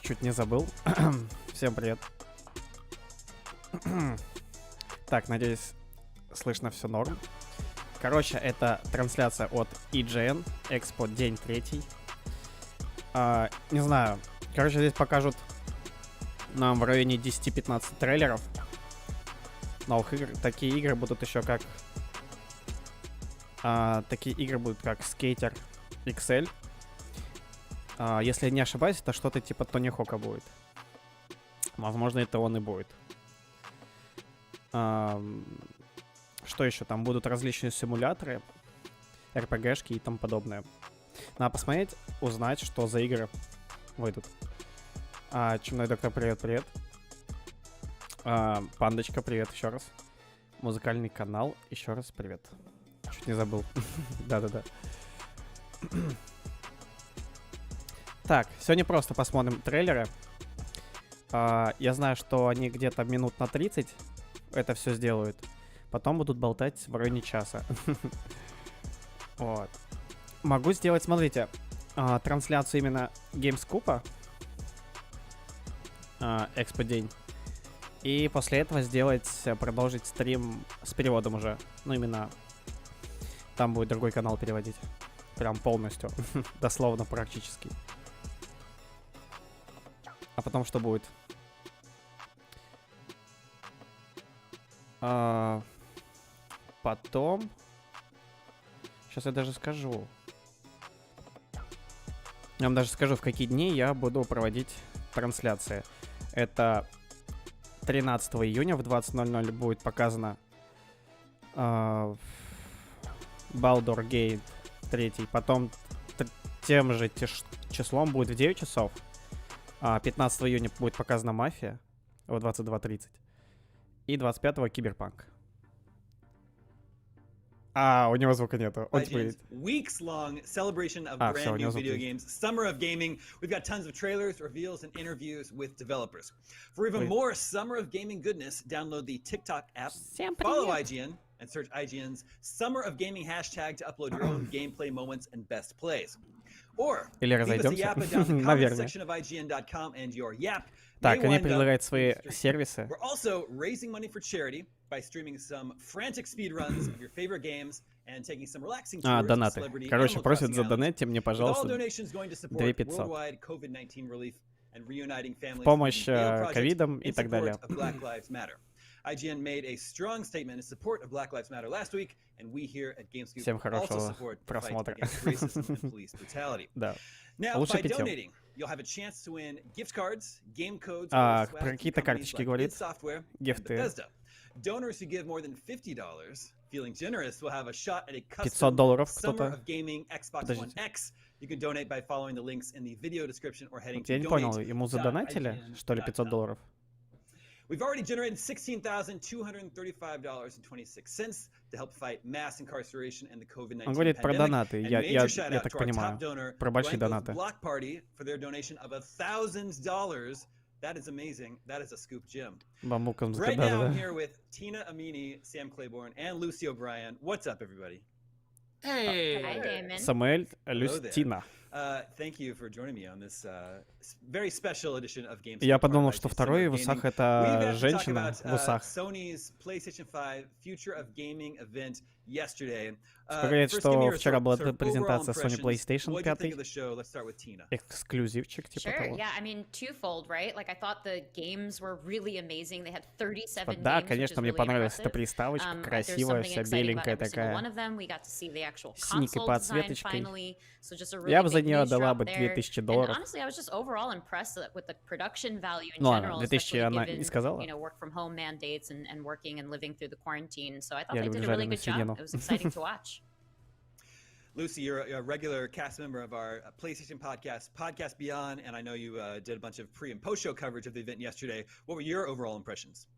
чуть не забыл. Всем привет. Так, надеюсь, слышно все норм. Короче, это трансляция от IGN Expo, день 3. Не знаю. Короче, здесь покажут нам в районе 10-15 трейлеров новых игр. Такие игры будут еще как... такие игры будут как Skater XL. Если я не ошибаюсь, это что-то типа Тони Хока будет. Возможно, это он и будет. Что еще? Там будут различные симуляторы, РПГшки и тому подобное. Надо посмотреть, узнать, что за игры выйдут. Чумной доктор, привет. Пандочка, привет еще раз. Музыкальный канал, еще раз привет. Чуть не забыл. Да-да-да. Так, сегодня просто посмотрим трейлеры. Я знаю, что они где-то минут на 30 это все сделают. Потом будут болтать в районе часа. Вот. Могу сделать, смотрите, трансляцию именно Gamescom, Экспо день. И после этого продолжить стрим с переводом уже. Ну, именно там будет другой канал переводить. Прям полностью. Дословно, практически. А потом что будет? Потом... Сейчас я даже скажу. Я вам даже скажу, в какие дни я буду проводить трансляции. Это 13 июня в 20:00 будет показано Baldur's Gate 3. Потом тем же числом будет в 9 часов. 15 июня будет показана «Мафия» в 22:30. И 25-го «Киберпанк». У него звука нету. Он типа... Weeks-long celebration of brand new video games, Summer of Gaming. We've got tons of trailers, reveals, and interviews with developers. For even more Summer of Gaming goodness, download the TikTok app, follow IGN, and search IGN's Summer of Gaming hashtag to upload your own gameplay moments and best plays. Or leave us a yappa down the comment section of IGN.com and your yap. Так, они предлагают свои сервисы. We're also raising money for charity by streaming some frantic speedruns of your favorite games and taking some relaxing tours of celebrity. Короче, просят задонатьте мне, пожалуйста, 2500. В помощь ковидам и так далее. IGN made a strong statement in support of Black Lives Matter last week, and we here at Gamescom Всем хорошего просмотра. Да. Лучше пятём. Про какие-то карточки говорит. Гифты. Donors who give more than $50, feeling generous, will have a shot at a custom Summer of Gaming Xbox One X. You can donate by following the links in the video description or heading to Я не понял, ему задонатили, что ли, $500? We've already generated $16,235.26 to help fight mass incarceration and the COVID-19 Он говорит про донаты, я shout-out так to our понимаю, top donor, про большие Blanco's донаты. Block Party, for their donation of $1,000. That is amazing. That is a scoop, Jim. Right now, I'm here with Tina Amini, Sam Claiborne, and Lucy O'Brien. What's up, everybody? Hey! Hi, Damon. Самуэль, Люстина. Thank you for joining me on this very special edition of Games. Я подумал, что второй в усах это женщина в усах. Sony's PlayStation 5 Future of Gaming event yesterday. Говорит, что вчера была презентация Sony PlayStation 5. Эксклюзивчик, типа того. Yeah, I mean, twofold, right? Like, I thought the games were really amazing. They had 37 games. Да, конечно, мне понравилась эта приставочка, красивая, вся беленькая такая, синенькой подсветочкой. Я бы за нее отдала бы $2000. Ну ладно, 2000 она не сказала. Я люблю жареную свинину. Lucy, you're a regular cast member of our PlayStation podcast Beyond, and I know you did a bunch of pre- and post-show coverage of the event yesterday. What were your overall impressions?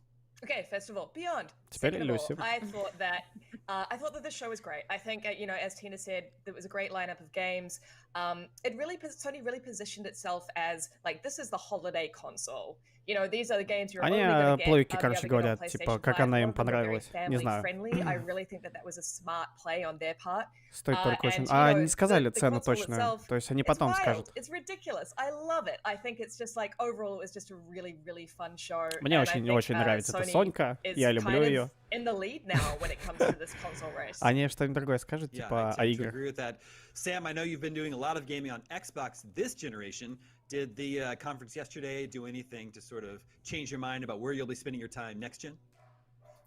Okay, first of all, Beyond. Теперь Second of all, Люси. I thought that I thought that the show was great. I think, you know, as Tina said, there was a great lineup of games. Sony really positioned itself as, like, this is the holiday console. You know, these are the games you're only going to get, плойки, короче, говорят, типа, как она им понравилась. Не знаю. I really think that was a smart play on their part. Стоит только очень... А, не сказали цену точно. То есть они потом скажут. It's ridiculous. I love it. I think it's just like, overall, it was just a really, really fun show. Мне очень нравится эта Сонька. Я люблю ее. In the lead now when it comes to this console race. Они что-нибудь другое скажут, типа, о играх. Sam, I know you've been doing a lot of gaming on Xbox this generation. Did the conference yesterday do anything to sort of change your mind about where you'll be spending your time next gen?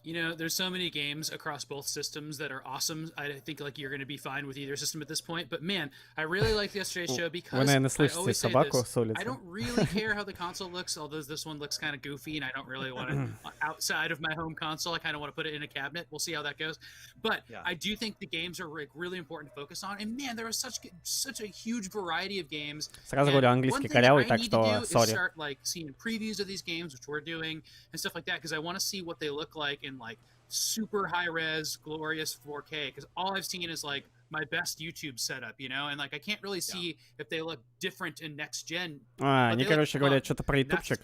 You know, there's so many games across both systems that are awesome. I think like you're going to be fine with either system at this point. But man, I really liked yesterday's show because I always say this, I don't really care how the console looks, although this one looks kind of goofy and I don't really want it outside of my home console. I kind of want to put it in a cabinet. We'll see how that goes. But I do think the games are like really important to focus on. And man, there was such a huge variety of games. Сразу говорю, английский корявый, так что sorry. Start like seeing previews of these games, which we're doing and stuff like that, because I want to see what they look like in like super high res glorious 4K, because all I've seen is like my best YouTube setup, you know, and like I can't really see if they look different in next gen. Они, короче, говорят что-то про ютубчик,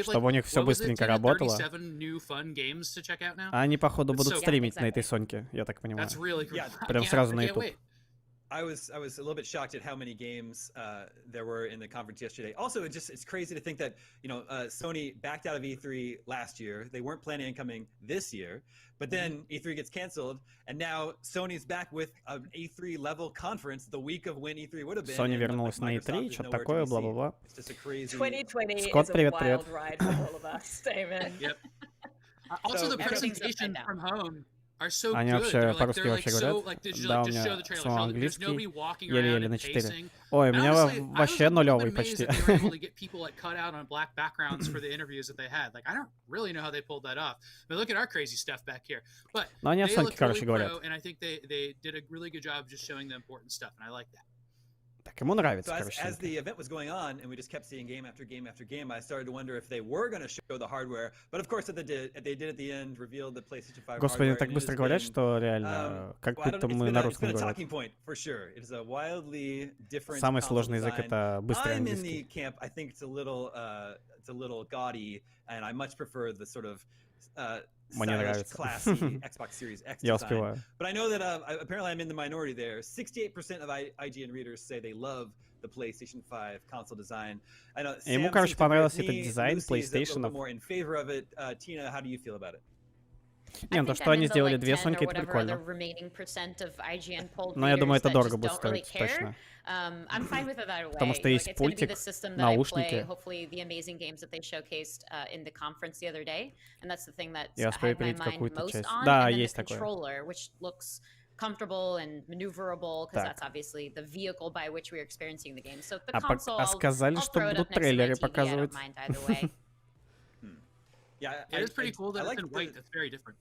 чтобы у них все быстренько работало. Они, походу, будут стримить на этой Соньке, я так понимаю. Прям сразу на YouTube. I was a little bit shocked at how many games there were in the conference yesterday. Also, it's crazy to think that, you know, Sony backed out of E3 last year. They weren't planning on coming this year, but then E3 gets canceled, and now Sony's back with an E3 level conference the week of when E3 would have been. Sony вернулась на E3, что-то такое, бла-бла-бла. 2020 Скотт, is a привет, wild ride for all of us. Amen. Yep. Also, the presentation from home are so Они good. вообще по-русски вообще говорят. Да, у меня свой английский еле-еле на 4. Ой, у меня вообще нулевый почти. Но они о Соньке, короче, говорят. Так ему нравится, короче. As the event was going on, and we just kept seeing game after game after game, I started to wonder if they were going to show the hardware. But of course, they did at the end, revealed the PlayStation 5 Господи, hardware. так быстро говорят, что реально, как будто мы на русском говорим. Самый сложный язык — это быстрый английский. I think it's a little gaudy, and I much prefer the sort of Мне нравится. Xbox Series X Я успеваю. But I know that apparently I'm in the minority there. 68% of IGN readers say they love the PlayStation 5 console design. I know Ему, короче, понравился этот дизайн PlayStation. More in favor of it. Tina, how do you feel about it? Не, то, что они сделали две Соньки, это прикольно. Но я думаю, это дорого будет стоить, точно. Потому что есть пультик, наушники. Я успею перейти какую-то часть. Да, есть такое. Comfortable and maneuverable, because that's obviously the vehicle by which we are experiencing the game. So the console, а сказали, что будут трейлеры показывать. Yeah, it is pretty cool that it's in white. That's very different.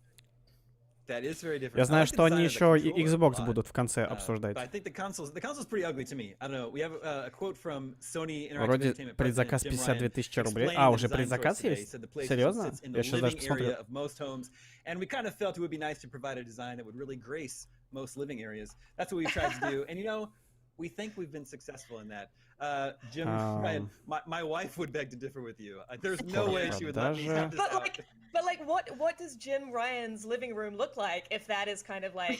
That is very different. Я знаю, что они еще и Xbox будут в конце обсуждать. I think the console's pretty ugly to me. I don't know. We have a quote from Sony Interactive Вроде Entertainment предзаказ 52 тысячи рублей. А, уже предзаказ есть? Серьезно? Я сейчас даже посмотрю. And we kind of felt it would be nice to provide a design that would really grace most living areas. That's what we tried to do. And you know, we think we've been successful in that. Jim, Ryan, my wife would beg to differ with you. There's no way she would let me have this out. But like, what does Jim Ryan's living room look like if that is kind of like,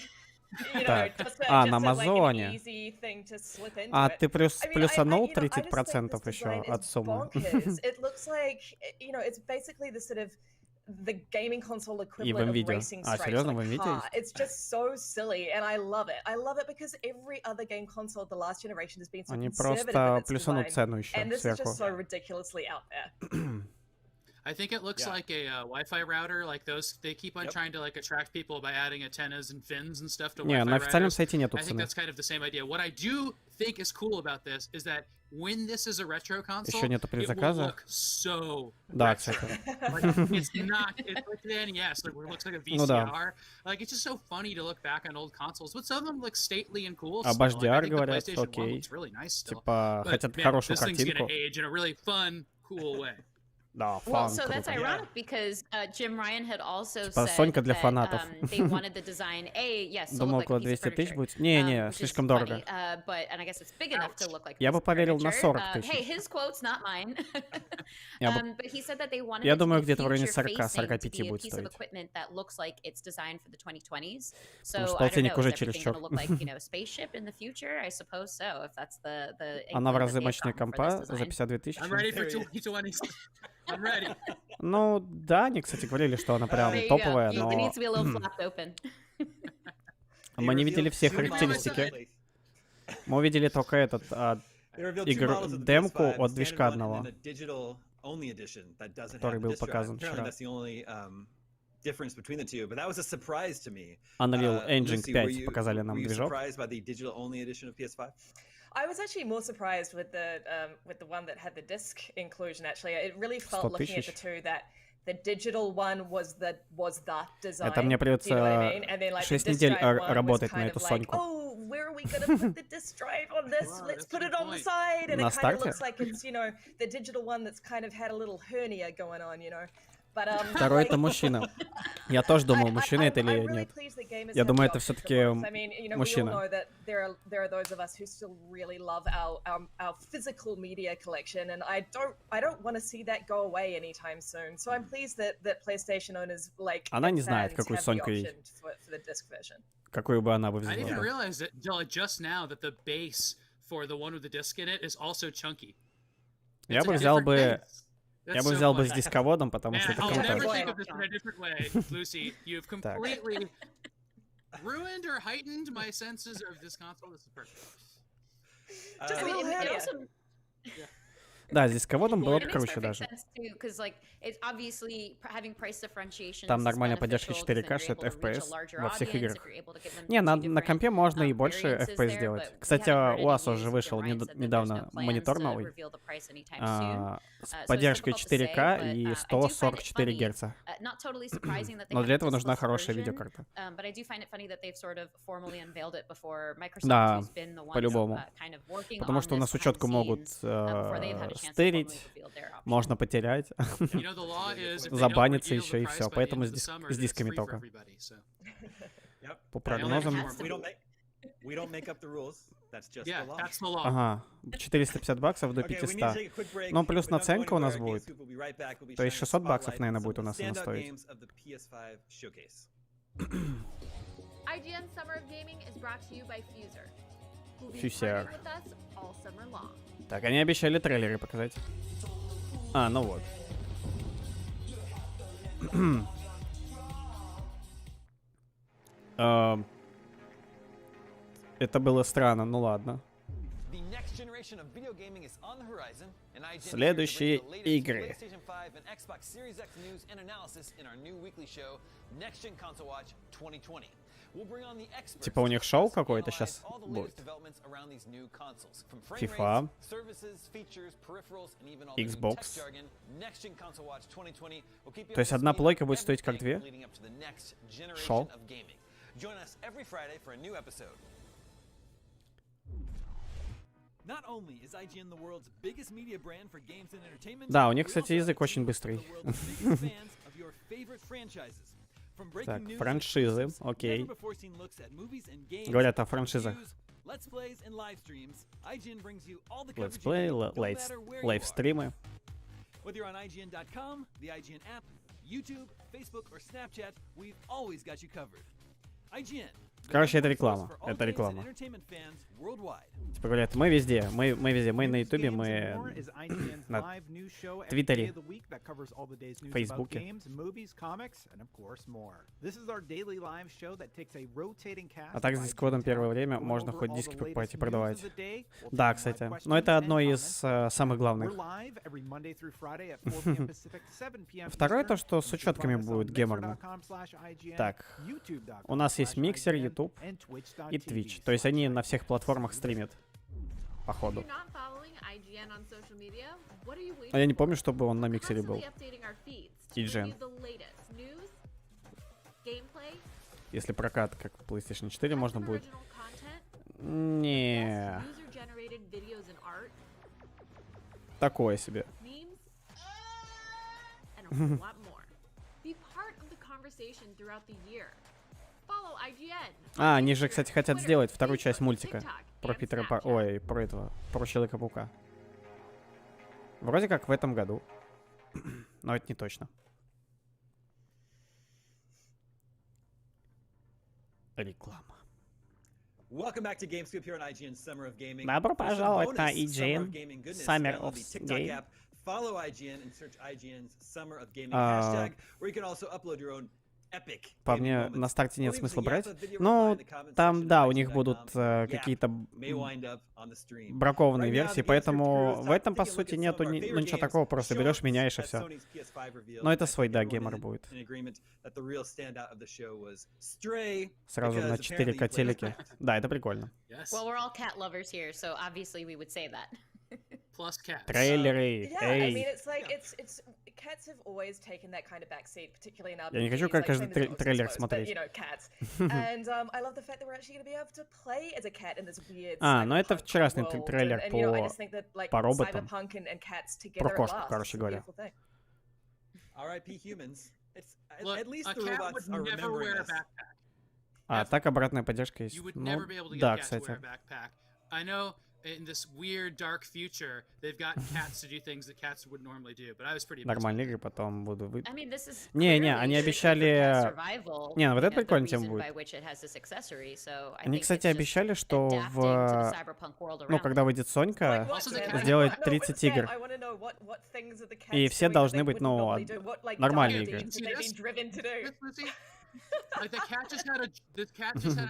you know, just на like Амазоне. an easy thing to slip into А it. ты плюсанул 30% еще от суммы. It looks like, you know, it's basically the sort of the gaming console equivalent of racing stripes on a car. It's just so silly, and I love it. I love it because every other game console of the last generation has been so conservative in its design, and this is just so ridiculously out there. I think it looks like a Wi-Fi router, like those. They keep on trying to like attract people by adding antennas and fins and stuff to Wi-Fi на официальном routers. сайте нету I think that's kind of the same idea. What I do think is cool about this is that when this is a retro console, Еще нету it will предзаказа. look so Да, retro. кстати. Like, it's not. It's like the NES, like, where it looks like a VCR. Ну да. Like, it's just so funny to look back on old consoles, but some of them look stately and cool. Об Still. Like, I HDR think the говорят, PlayStation 1 окей. looks really nice still. Типа, But, хотят man, хорошую this thing's картинку. gonna age in a really fun, cool way. Да, Well, фан so that's круто. ironic because Jim Ryan had also Типа said Сонька для that фанатов. they wanted the design yes, to Думал, look like около a piece of 200 тысяч furniture, будет. Не-не, which is слишком funny, дорого. but and I guess it's big enough to look like a Я piece бы of поверил на furniture. 40 тысяч. Hey, his quotes, not mine. Я But he said that they wanted Я it to думаю, be где-то в районе 40-45 future-facing, to be a будет piece of стоить. equipment that looks like it's designed for the 2020s. Потому So что I don't полтинник know, уже is everything чересчур. going to look like, a spaceship in the future? I suppose so, if that's the Она в inkling that разы they've мощнее gotten for компа this за design. 52 тысячи. I'm ready for 2020. I'm ready. Ну, да, они, кстати, говорили, что она прям There you go. топовая, It но needs to be a little flapped open. мы не видели все характеристики. Мы увидели только этот демку от движка одного, который был показан вчера. Unreal Engine 5 показали нам движок. I was actually more surprised with the one that had the disc inclusion. Actually, it really felt looking at the two that the digital one was the design. Это мне придется 6 недель работать на эту Соньку. Oh, where are we gonna put the disc drive on this? Let's put it on the side. And it kind of looks like it's, the digital one that's kind of had a little hernia going on, Второй это мужчина. Я тоже думал, мужчина это или нет. Я думаю, это все-таки мужчина. There are those of us who still really love our physical media collection, and I don't want to see that go away anytime soon. So I'm pleased that PlayStation owners like. Она не знает, какую Соньку ей. Какую бы она бы взяла. I didn't realize that just now that the base for the one with the disc in it is also chunky. Я бы взял бы. Я бы взял бы с дисководом, потому что это круто. Lucy, you've completely ruined or heightened my senses of this console. This is perfect. Just a little hernia. Да, с дисководом было бы круче даже. Там нормальная поддержка 4К, 60 FPS во всех играх. Не, на компе можно и больше FPS сделать. Кстати, у вас уже вышел недавно монитор новый с поддержкой 4К и 144 Гц. Но для этого нужна хорошая видеокарта. Да, по-любому. Потому что у нас учетку могут стырить, можно потерять, забаниться еще и все. Поэтому с дисками только. По прогнозам... Ага, 450 баксов до 500. Но плюс наценка у нас будет. То есть 600 баксов, наверное, будет у нас она стоить. IGN Summer of Gaming is brought to you by Fuser. Fuser. Так, они обещали трейлеры показать. А, ну вот. Это было странно, ну ладно. Следующие игры. Типа у них шоу какое-то сейчас будет. FIFA, Xbox. То есть одна плойка будет стоить как две? Шоу. Да, у них, кстати, язык очень быстрый. Так, франшизы, окей. Говорят о франшизах. Летсплей, лайвстримы. Короче, это реклама. Это реклама. Типа говорят, мы везде, мы везде, мы на Ютубе, мы на Твиттере, Фейсбуке. А так с дискодом первое время можно хоть диски покупать и продавать. Да, кстати. Но это одно из самых главных. Второе то, что с учетками будет геморно. Так, у нас есть миксер, YouTube и Twitch. То есть они на всех платформах стримят. Походу. А я не помню, чтобы он на миксере был. IGN. Если прокат, как в PlayStation 4, можно будет... Не. Такое себе. and a lot more. Be part of the conversation throughout the year. Follow IGN. Они же, кстати, хотят сделать вторую часть мультика про Питера Ой, про этого, про Человека-паука. Вроде как в этом году. Но это не точно. Реклама. Добро пожаловать на IGN Summer of Game. Follow IGN and search IGN's Summer of Gaming hashtag, where you can also upload your own epic. По мне, на старте нет смысла брать. Но там, да, у них будут какие-то бракованные версии, поэтому в этом, по сути, нету ничего такого, просто берешь, меняешь и все. Но это свой, да, геймер будет. Сразу на 4К телеке. Да, это прикольно. Well, we're all cat lovers here, so obviously we would say that. Plus cats. Трейлеры. Yeah, I mean, it's like it's cats have always taken that kind of backseat, particularly in our. Я не хочу как каждый трейлер смотреть. You know, cats. And I love the fact that we're actually going to be able to play as a cat in this weird. Ну это вчерашний трейлер по роботам. Про кошку, короче говоря. R.I.P. humans. Look, at least a the cat robots would are never remembering wear a us. backpack. Так обратная поддержка есть. You would Ну, never be able to get да, cats to wear кстати. a backpack. I know in this weird dark future they've got cats to do things that cats would normally do, but I was pretty. Нормальные игры потом буду вы. I mean, this is Не, они обещали. Не, ну вот это прикольная тема будет. Они, кстати, обещали, что в, ну, когда выйдет Сонька, сделать 30 игр. И все должны быть, ну, нормальные игры. Like the cat just had a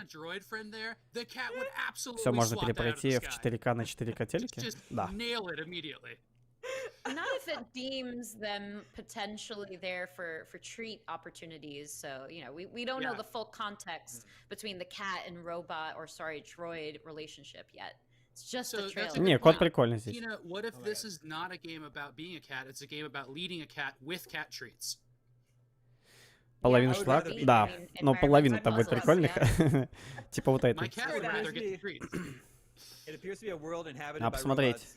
droid friend there. The cat would absolutely. Все можно swap that out of перепройти the в sky. 4К на 4К телеке? Just Да. nail it immediately. Not if it deems them potentially there for treat opportunities. So, you know, we don't know the full context between the cat and robot or droid relationship yet. It's just a trailer. Не, кот прикольный здесь. You know, what if this is not a game about being a cat? It's a game about leading a cat with cat treats. Половина шлак? Да, но половина-то будет прикольных. Типа вот это. Надо посмотреть.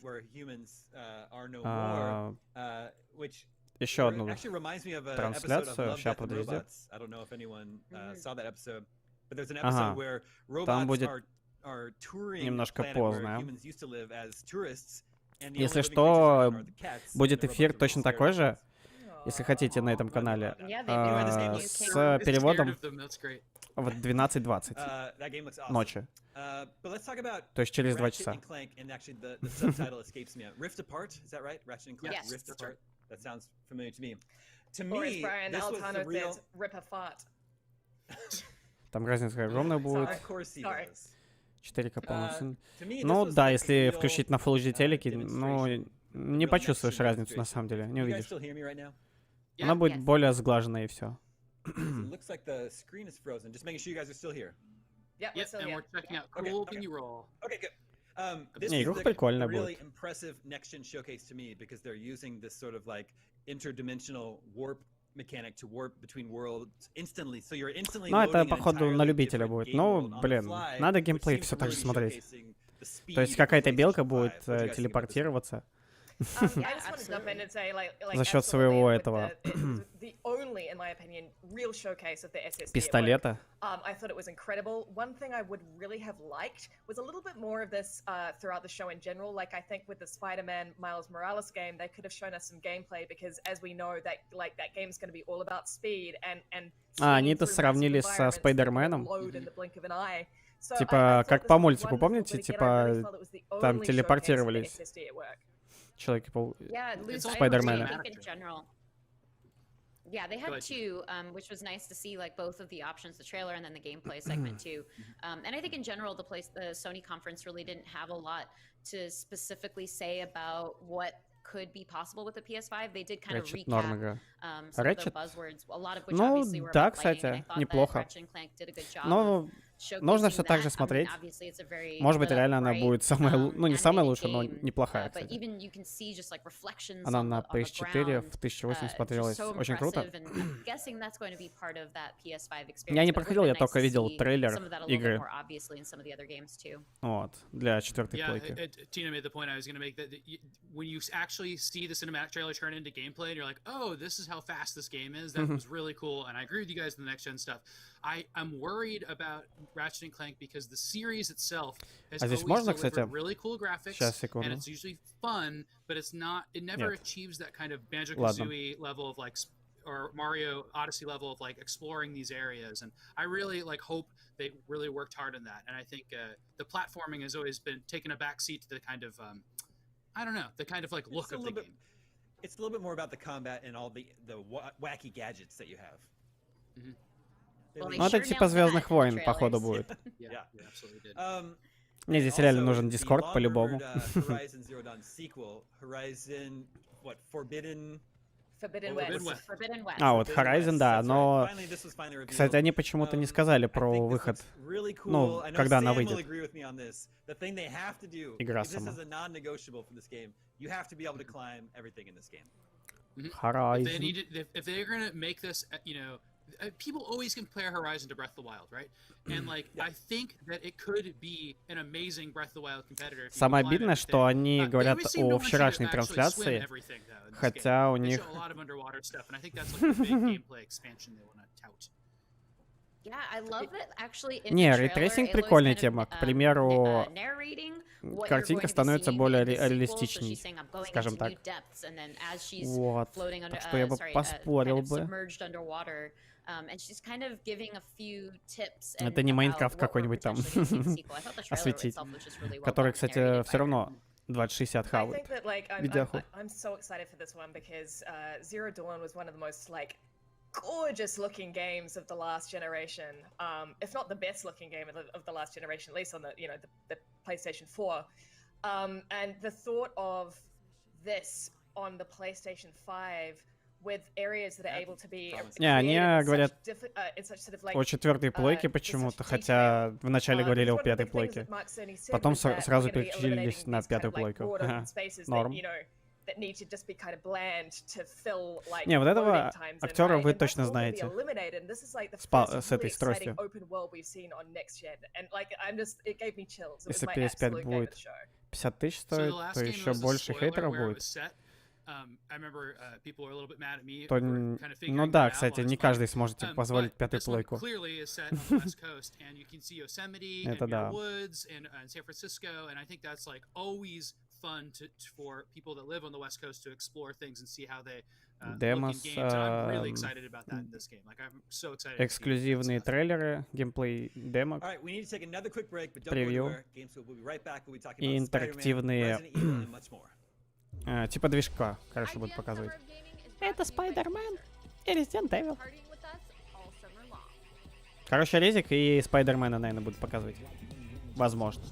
Еще одну трансляцию. Сейчас, подожди. Ага. Там будет немножко поздно. Если что, будет эфир точно такой же, если хотите, на этом канале, с переводом в 12:20 ночи. То есть через 2 часа. Там разница огромная будет. 4К полностью. Ну да, если включить на Full HD телеке, ну не почувствуешь разницу на самом деле, не увидишь. Она будет более сглаженная и все. Не, игруха прикольная будет. Ну, это, походу, на любителя будет. Ну, блин, надо геймплей все так же смотреть. То есть какая-то белка будет телепортироваться. За счет своего этого пистолета. I thought it was incredible. One thing I would really have liked was a little bit more of this throughout the show in general. Like I think with the Spider-Man Miles Morales game, they could have shown us some gameplay because, as we know, that game's going to be all about speed and. Они это сравнили со Спайдерменом. Типа как по мультику, помните? Типа там телепортировались. Человек-паук. Spider-Man. Yeah, they had two, which was nice to see, like both of the options, the trailer and then the gameplay segment too. And I think in general, the Sony conference really didn't have a lot to specifically say about what could be possible with the PS5. They did kind of recap some of the buzzwords, a lot of which obviously were about lighting, and I thought that Ratchet & Clank did a good job of нужно все так же смотреть. Может быть, реально она будет самая, ну не самая лучшая, но неплохая, кстати. Она на PS4 в 1080 смотрелась очень круто. Я не проходил, я только видел трейлер игры. Вот, для 4-й плойки. Tina made the point I was going to make that when you actually see the cinematic trailer turn into gameplay and you're like, oh, this is how fast this game is, that was really cool, and I agree with you guys on the next gen stuff. I'm worried about Ratchet and Clank because the series itself has always delivered really cool graphics, and it's usually fun, but it's not, it never achieves that kind of Banjo-Kazooie level of like, or Mario Odyssey level of like exploring these areas, and I really like hope they really worked hard on that. And I think the platforming has always been taking a backseat to the kind of I don't know, the kind of like look of the game. It's a little bit more about the combat and all the wacky gadgets that you have. Ну это типа Звездных войн, походу будет. Мне здесь реально нужен Discord по-любому. А, вот Horizon, да, но, кстати, они почему-то не сказали про выход, ну, когда она выйдет. Игра сама. Horizon. People always compare Horizon to Breath of the Wild, right? And like, I think that it could be an amazing Breath of the Wild competitor. Самое обидное, что они говорят о вчерашней трансляции, хотя у них... Не, рейтрейсинг прикольная тема. К примеру, картинка становится более реалистичней, скажем так. Вот. Так что я бы поспорил бы. Это не Майнкрафт какой-нибудь там осветить, который, кстати, все равно 2060 хавает видеоху. Gorgeous looking games of the last generation, if not the best looking game of the last generation, at least on the, you know, the PlayStation 4. And the thought of this on the PlayStation 5 with areas that are able to be они говорят о 4-й плойке почему-то, хотя вначале говорили о 5-й плойке. Потом сразу переключились на 5-ю плойку. Норм. Не, вот этого актера вы точно знаете. С этой скоростью. Если PS5 будет 50 тысяч стоит, то еще больше хейтеров будет. То, ну да, кстати, не каждый сможет себе позволить 5-ю плойку. Это да. Демос, эксклюзивные трейлеры, геймплей демок, превью и интерактивные типа движка, короче, будут показывать. Это Spider-Man и Resident Evil. Короче, Резик и Spider-Man, наверное, будут показывать. Возможно.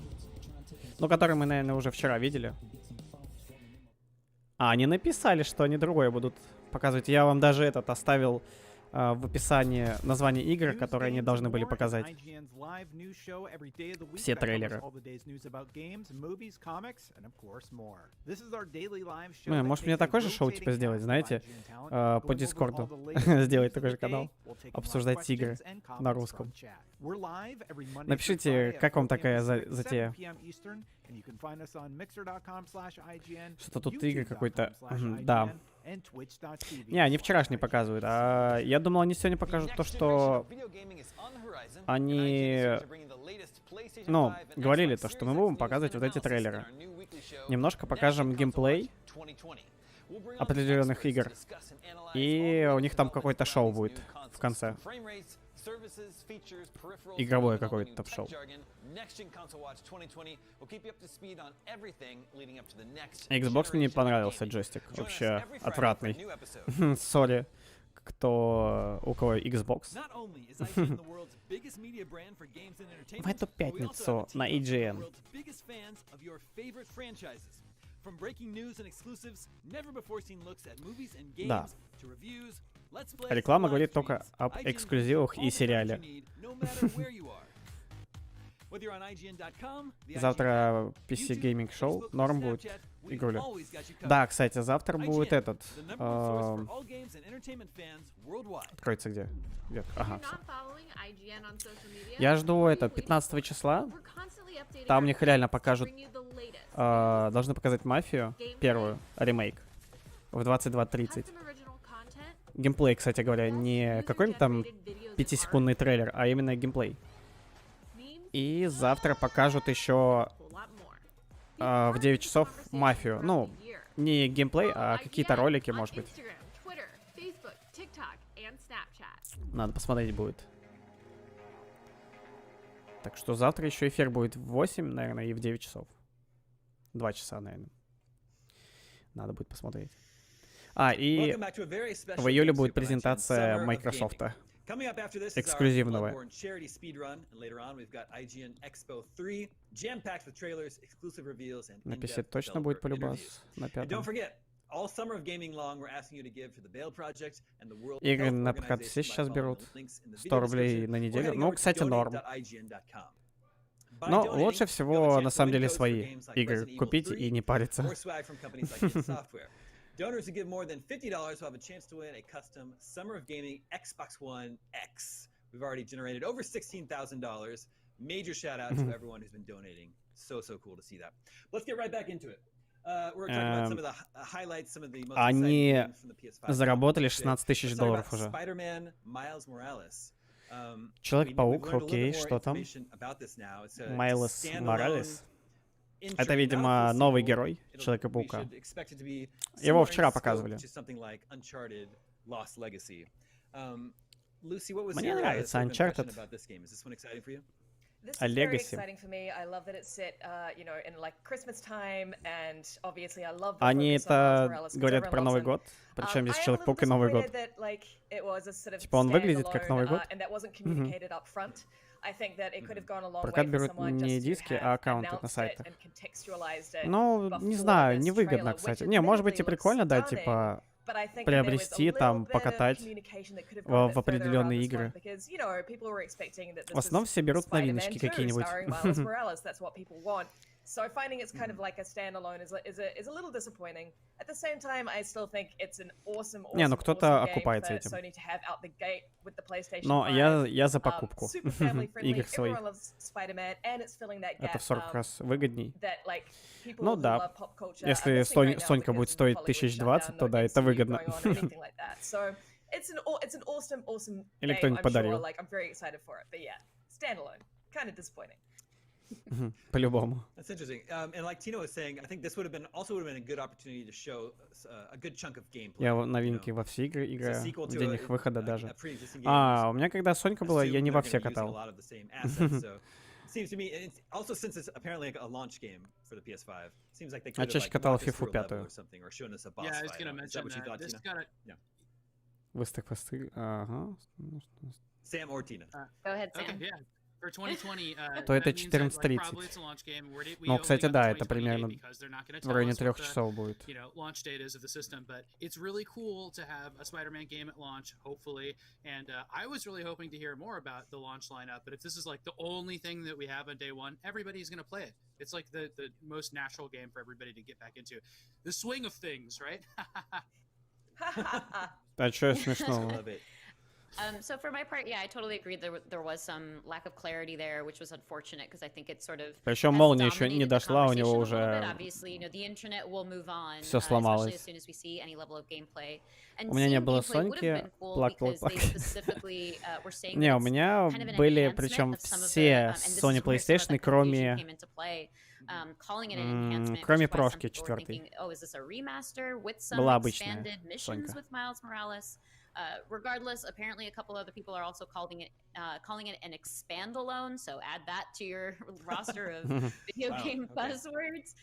Ну, который мы, наверное, уже вчера видели. А, они написали, что они другое будут показывать. Я вам даже этот оставил в описании название игр, которые они должны были показать. Все трейлеры. Может, мне такое же шоу типа сделать, знаете, по Дискорду. Сделать такой же канал. Обсуждать игры на русском. Напишите, как вам такая затея. Что-то тут игры какой-то... Да. Не, они вчерашний показывают. А я думал, они сегодня покажут то, что... Они... Ну, говорили то, что мы будем показывать вот эти трейлеры. Немножко покажем геймплей определенных игр. И у них там какое-то шоу будет в конце. Игровое какое-то топ-шоу. Xbox мне не понравился джойстик. Вообще отвратный. Сори, у кого Xbox. В эту пятницу на IGN. Да. Реклама говорит только об эксклюзивах и сериале. Завтра PC Gaming Show. Норм будет. Игруля. Да, кстати, завтра будет этот... Откроется где? Ага, всё. Я жду это 15 числа. Там мне реально покажут... должны показать Мафию, первую, ремейк, в 22:30. Геймплей, кстати говоря, не какой-нибудь там 5-секундный трейлер, а именно геймплей. И завтра покажут еще в 9 часов Мафию. Ну, не геймплей, а какие-то ролики, может быть. Надо посмотреть будет. Так что завтра еще эфир будет в 8, наверное, и в 9 часов. 2 часа, наверное. Надо будет посмотреть. И в июле будет презентация Microsoft. Эксклюзивного. На PC точно будет полюбас на 5-м. Игры на прокат все сейчас берут. 100 рублей на неделю. Ну, кстати, норм. Но лучше всего, на самом деле, свои игры купить и не париться. Donors who give more than $50 will have a chance to win a custom Summer of Gaming Xbox One X. We've already generated over $16,000. Major shout out to everyone who's been donating. So cool to see that. Let's get right back into it. We're talking about some of the highlights, some of the most exciting games from the PS5. Заработали $16 тысяч уже. Spider-Man Miles Morales. Человек-паук, окей, что там? Майлз Моралес. Это, видимо, новый герой Человека-паука. Его вчера показывали. Мне нравится Uncharted. А Legacy. Они это говорят про Новый год? Причем здесь Человек-паук и Новый год? Типа он выглядит как Новый год? Прокат берут не диски, а аккаунты на сайтах. Ну, не знаю, невыгодно, кстати. Не, может быть и прикольно, да, типа приобрести, там, покатать в определенные игры. В основном все берут новиночки какие-нибудь. So finding it's kind of like a standalone is a little disappointing. At the same time, I still think it's an awesome Не, ну кто-то окупается этим. Но я за покупку игр своих. Это в 40 раз выгодней. Ну да, если Сонька будет стоить 1020, то да, это выгодно. Или кто-нибудь подарил. По-любому. That's interesting. And like Tino was saying, I think this would have been a good opportunity to show a good chunk of gameplay. Я новинки во все игры играю, в день их выхода даже. У меня когда Сонька была, я не во все катал. А чаще катал FIFA 5. Выставка посты. Ага. Sam or Tina. Go ahead, Sam. For 2020, то это 14:30. Ну, кстати, да, это примерно в районе 3 часов будет. Launch data of the system, but it's really cool to have a Spider-Man game at launch, hopefully. And I was really hoping to hear more about the launch lineup, but if this is like the only thing that we have on day one, everybody's going to play it. It's like the most natural game for everybody to get back into. The swing of things, right? А что смешного? So for my part, yeah, I totally agree. There was some lack of clarity there, which was unfortunate because I think it sort of. Причем молния еще не дошла, у него уже. Все сломалось. У меня не было Соньки, плакал. Не, у меня были, причем все Sony PlayStation, кроме прошки 4. Была обычная Сонька. Regardless, apparently a couple other people are also calling it an expandalone, so add that to your roster of video game buzzwords.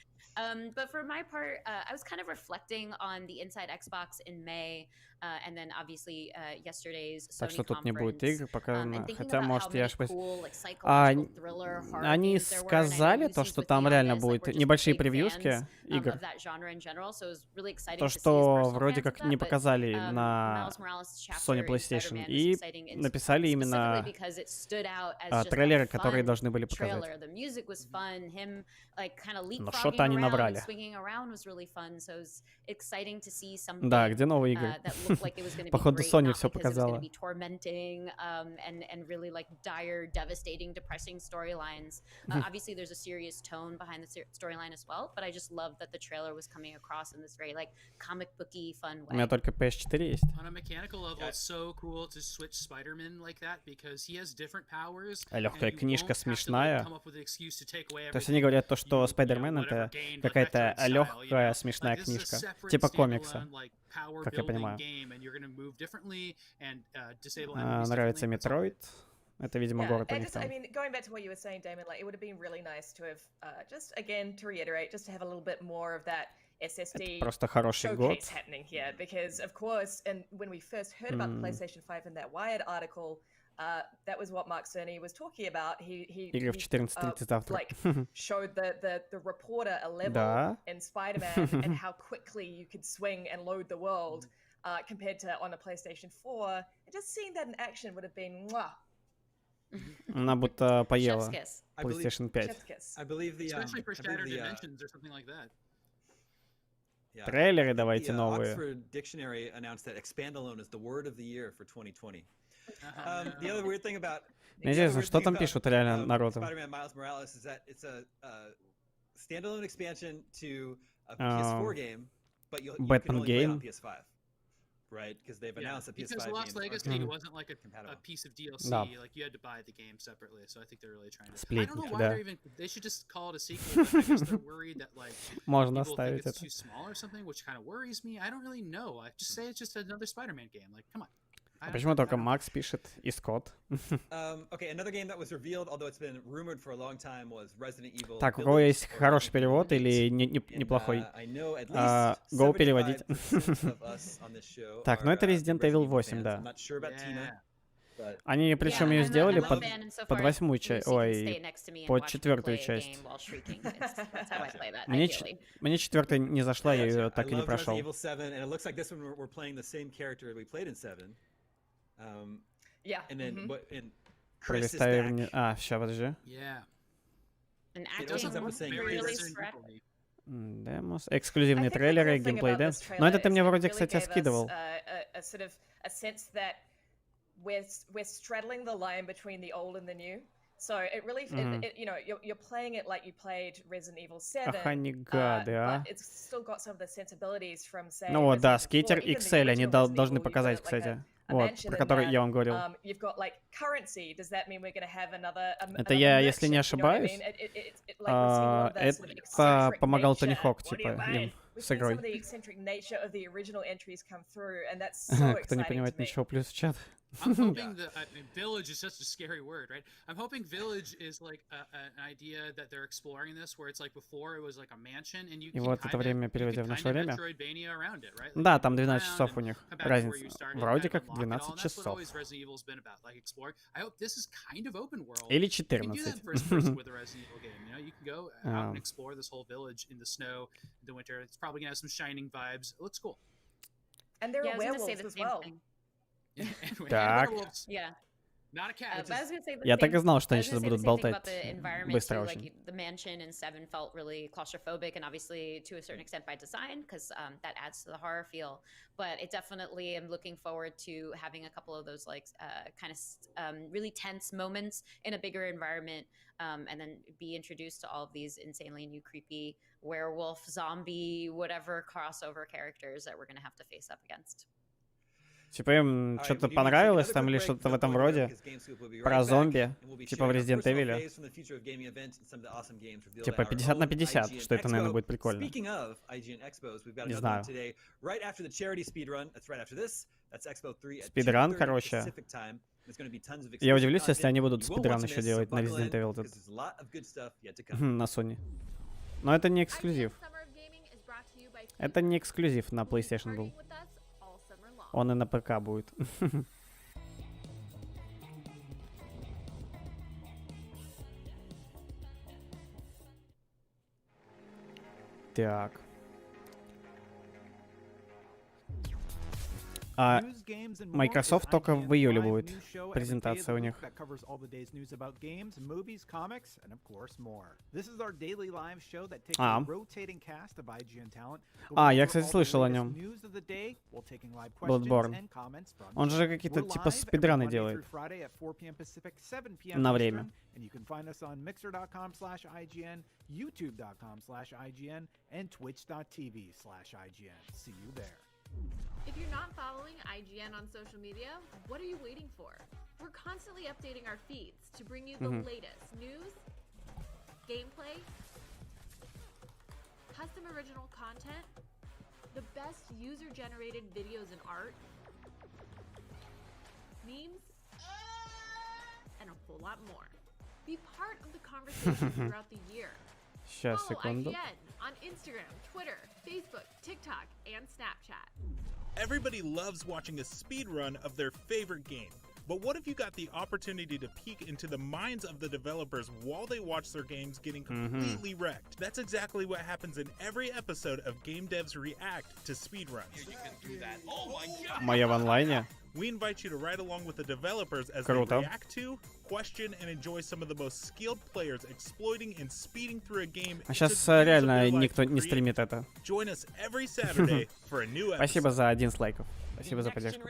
But for my part, I was kind of reflecting on the Inside Xbox in May, and then obviously yesterday's Sony Так что тут не будет conference. игр показано. And thinking Хотя, about how может, я many ошибаюсь. cool, like, psychological А, thriller horror Они games there were, and I know сказали то, Lucy's что with там The реально Office, like, будет we're just небольшие big превьюшки fans игр. of that genre in general, so it was really exciting То, to see as что personal вроде fans of как that, не but, показали на Miles Morales' Sony chapter in PlayStation. Spider-Man was И exciting in написали specifically именно because it stood out as just трейлеры, a которые fun должны были показать. trailer. The music was fun, him like kind of Но что-то leapfrogging они around, наврали. swinging around was really fun. So it was exciting to see something Да, где новые игры? that looked like it was going to be Походу, great, Sony not все because it was going показала. to be tormenting and really like dire, devastating, depressing storylines. Obviously, there's a serious tone behind the storyline as well, but I just love that the trailer was coming across in this very like comic booky fun У меня way. только PS4 есть. On a mechanical level, it's so cool to switch Spider-Man like that because he has different powers. Легкая книжка смешная. Come up with an excuse to take away То есть они говорят то, что Spider-Man you know, это gained какая-то vectoring style, легкая you know? смешная Like, this is a книжка, separate типа комикса, standalone, like, power как я building понимаю. game, and you're gonna move differently and, disable enemies Нравится differently. That's all Metroid. Это, видимо, город у них just, там. I mean, going back to what you were saying, Damon, like it would have been really nice to have just again to reiterate, just to have a little bit more of that SSD Это просто хороший год. showcase happening here, because of course, and when we first heard about the PlayStation 5 in that Wired article, that was what Mark Cerny was talking about. He Игры в 14:30 завтра. like showed the reporter a level Да. in Spider-Man and how quickly you could swing and load the world compared to on a PlayStation 4. And just seeing that in action would have been mwah. Она будто поела Chef's kiss. PlayStation 5. Chef's kiss. I believe the Especially for I believe Shattered the, Dimensions or something like that. yeah. Трейлеры давайте The новые. Oxford Dictionary announced that expand alone is the word of the year for 2020. The other weird thing about Мне интересно, что там пишут реально народу. Spider-Man Miles Morales is that it's a standalone expansion to a PS4 game, but you can Batman only play it on game. PS5, right? Because they've Yeah, announced that PS5 because Lost games Legacy aren't wasn't like a compatible. piece of DLC. Да. Like you had to buy the game separately. So I think they're really trying to. I don't Сплетники, know why да. they're even. They should just call it a sequel. But I guess they're worried that like Можно people think оставить it's это. too small or something, which kind of worries me. I don't really know. I just say it's just another Spider-Man game. Like, come on. А почему только Макс пишет и Скотт? Okay, another game that was revealed, although it's been rumored for a long time, was Resident Evil. Так, у кого есть хороший перевод или неплохой? Go переводить. Так, ну это Resident Evil 8, да. Они причем ее сделали под 8-ю часть, ой, под 4-ю часть. Мне 4-я не зашла, я ее так и не прошел. Yeah. And then, but in Пролистаю вниз. А, сейчас, подожди. Yeah. And It acting opens up with saying really Resident threat. Демос. Эксклюзивные I think the трейлеры, cool thing геймплей about дэнс. this Но trailer это ты is мне that it вроде, really кстати, gave us, скидывал. a sort of a sense that we're straddling the line between the old and the new. So it really, you know, you're playing it like you played Resident Evil 7, Ах, они гады, а. but it's still got some of the sensibilities from, say, Ну вот, да, Resident Evil 4. скейтер Even the XL они original Resident должны Evil, показать, you've got, like, кстати. a Вот, mansion про in который there. я вам говорил. You've got like currency. Does that mean we're going to have another? Это я, если не ошибаюсь, это помогал Тони Хок, типа, им с игрой. Кто не понимает ничего, плюс в чат. I'm hoping that village is such a scary word, right? I'm hoping village is like an idea that they're exploring this, where it's like before it was like a mansion, and you И can вот это время переводя в наше время. Metroidvania around it, right? Да, там 12 часов у них разница. Вроде как 12 часов. Или 14. And there Yeah, are I was gonna say werewolves the as same well. thing. Так. Yeah. Not a cat. But I was gonna say the Я так и same- знал, что I они was сейчас gonna say будут the same thing болтать about the environment быстро too, очень. like the mansion in 7 felt really claustrophobic, and obviously to a certain extent by design, because that adds to the horror feel. But it definitely am looking forward to having a couple of those like kind of really tense moments in a bigger environment, and then be introduced to all of these insanely new, creepy werewolf, zombie, whatever crossover characters that we're gonna have to face up against. Типа им что-то понравилось там или что-то в этом роде? Про зомби, типа в Resident Evil. Типа 50 на 50, что это, наверное, будет прикольно. Не знаю. Спидран, короче. Я удивлюсь, если они будут спидран еще делать на Resident Evil. На Sony. Но это не эксклюзив. Это не эксклюзив на PlayStation был. Он и на ПК будет. Так. А Microsoft только в июле будет презентация у них. Я, кстати, слышал о нем. Bloodborne. Он же какие-то типа спидраны делает. На время. If you're not following IGN on social media, what are you waiting for? We're constantly updating our feeds to bring you the latest news, gameplay, custom original content, the best user-generated videos and art, memes, and a whole lot more. Be part of the conversation throughout the year. Сейчас, секунду. IGN on Instagram, Twitter, Facebook, TikTok, and Snapchat. Everybody loves watching a speedrun of their favorite game. But what if you got the opportunity to peek into the minds of the developers while they watch their games getting completely wrecked? That's exactly what happens in every episode of Game Devs React to speedruns. You can do that. Oh my god! Моя в онлайне. We invite you to ride along with the developers as they react to, question, and enjoy some of the most skilled players exploiting and speeding through a game. А сейчас реально никто не стримит это. Join us every Saturday for a new episode. Спасибо за 11 лайков. Спасибо за поддержку.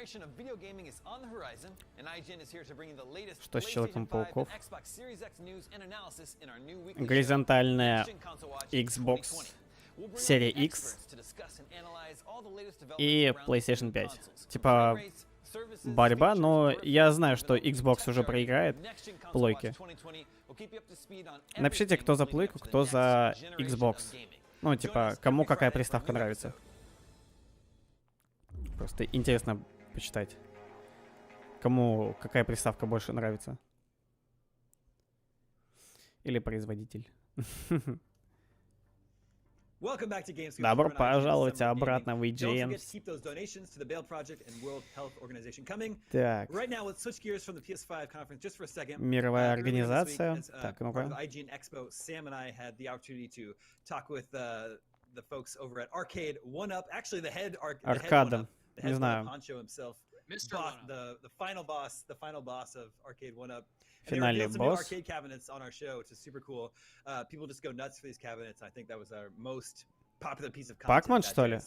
Что с Человеком-пауков? Горизонтальная Xbox серии X и PlayStation 5. Типа борьба, но я знаю, что Xbox уже проиграет плойки. Напишите, кто за плойку, кто за Xbox. Ну, типа, кому какая приставка нравится. Просто интересно почитать. Кому какая приставка больше нравится. Или производитель. Добро пожаловать обратно в IGN. Так. Мировая организация. Так, ну-ка. IGN Expo, Sam and I had the opportunity to talk with the folks over at Arcade 1UP. Actually, the head Аркада. Не знаю. The final boss of Arcade 1UP. Финальный босс. Arcade cabinets on our show, which is super cool. People just go nuts for these cabinets. I think that was our most popular piece of content. Пакман, что ли?